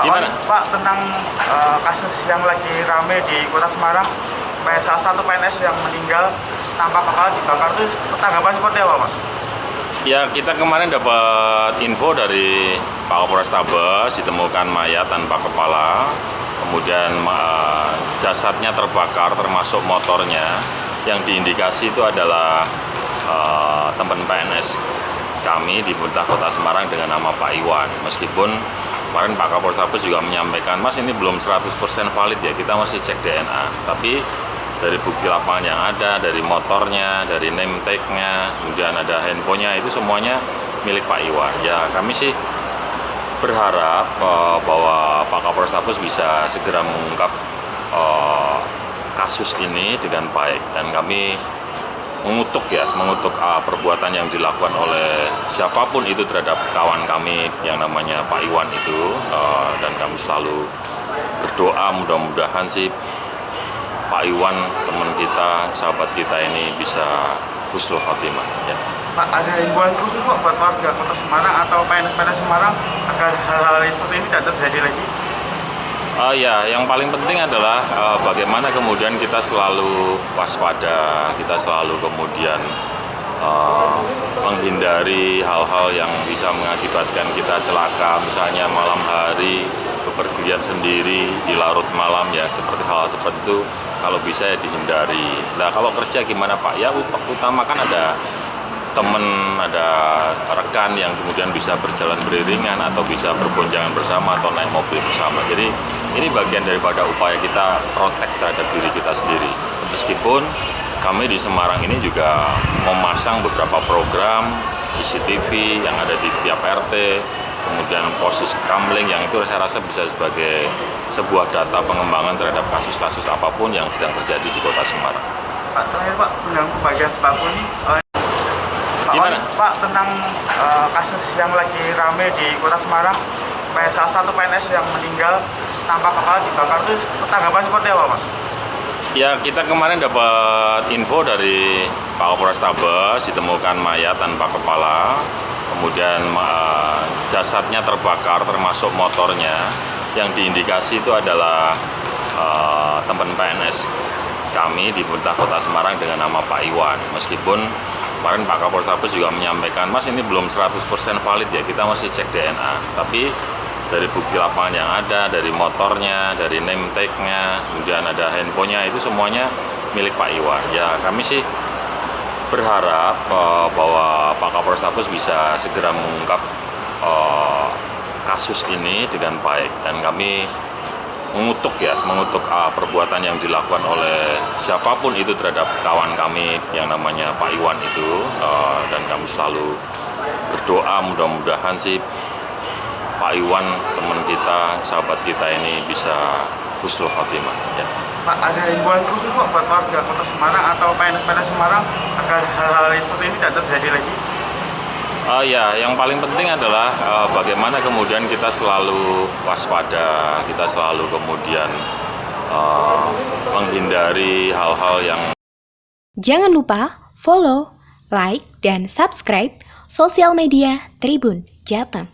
Gimana? Pak, tentang kasus yang lagi rame di Kota Semarang, salah satu PNS yang meninggal tanpa kepala dibakar, itu tanggapan seperti apa, Pak? Ya, kita kemarin dapat info dari Pak Kapolres Tebes, ditemukan mayat tanpa kepala, kemudian jasadnya terbakar termasuk motornya, yang diindikasi itu adalah teman PNS kami di pemerintah Kota Semarang dengan nama Pak Iwan. Meskipun kemarin Pak Kapolres Tebes juga menyampaikan, Mas, ini belum 100% valid ya, kita masih cek DNA. Tapi dari bukti lapangan yang ada, dari motornya, dari name tag-nya, kemudian ada handphonenya, itu semuanya milik Pak Iwan. Ya, kami sih berharap bahwa Pak Kapolres Tebes bisa segera mengungkap kasus ini dengan baik, dan kami mengutuk perbuatan yang dilakukan oleh siapapun itu terhadap kawan kami yang namanya Pak Iwan itu, dan kami selalu berdoa mudah-mudahan sih Pak Iwan, teman kita, sahabat kita ini bisa husnul khotimah. Ya. Pak, ada himbauan khusus Pak buat warga Kota Semarang atau PNS Semarang agar hal-hal seperti ini tidak terjadi lagi? Ya, yang paling penting adalah bagaimana kemudian kita selalu waspada, kita selalu kemudian menghindari hal-hal yang bisa mengakibatkan kita celaka, misalnya malam hari, bepergian sendiri di larut malam, ya seperti hal seperti itu kalau bisa ya dihindari. Nah, kalau kerja gimana Pak? Ya utamakan ada teman, ada rekan yang kemudian bisa berjalan beriringan atau bisa berboncengan bersama atau naik mobil bersama. Jadi ini bagian daripada upaya kita protek terhadap diri kita sendiri. Meskipun kami di Semarang ini juga memasang beberapa program CCTV yang ada di tiap RT, kemudian posisi kamling yang itu saya rasa bisa sebagai sebuah data pengembangan terhadap kasus-kasus apapun yang sedang terjadi di Kota Semarang. Pak, terakhir Pak, tentang bagian sembako ini, Gimana? Pak, tentang kasus yang lagi rame di Kota Semarang, salah satu PNS yang meninggal tanpa kepala dibakar, itu tanggapan seperti apa, Pak? Ya, kita kemarin dapat info dari Pak Kapolres Tebes, ditemukan mayat tanpa kepala, kemudian jasadnya terbakar termasuk motornya, yang diindikasi itu adalah teman PNS kami di pemerintah Kota Semarang dengan nama Pak Iwan. Meskipun kemarin Pak Kapolres Tebes juga menyampaikan, Mas, ini belum 100% valid ya, kita masih cek DNA. Tapi dari bukti lapangan yang ada, dari motornya, dari name tag-nya, kemudian ada handphonenya, itu semuanya milik Pak Iwan. Ya, kami sih berharap bahwa Pak Kapolres Tebes bisa segera mengungkap kasus ini dengan baik, dan kami mengutuk perbuatan yang dilakukan oleh siapapun itu terhadap kawan kami yang namanya Pak Iwan itu, dan kami selalu berdoa mudah-mudahan sih Pak Iwan, teman kita, sahabat kita ini bisa husnul khotimah. Ya. Pak, ada himbauan khusus Pak buat warga Kota Semarang atau PNS Semarang agar hal-hal seperti ini tidak terjadi lagi? Ya, yang paling penting adalah bagaimana kemudian kita selalu waspada, kita selalu kemudian menghindari hal-hal yang... Jangan lupa follow, like, dan subscribe sosial media Tribun Jateng.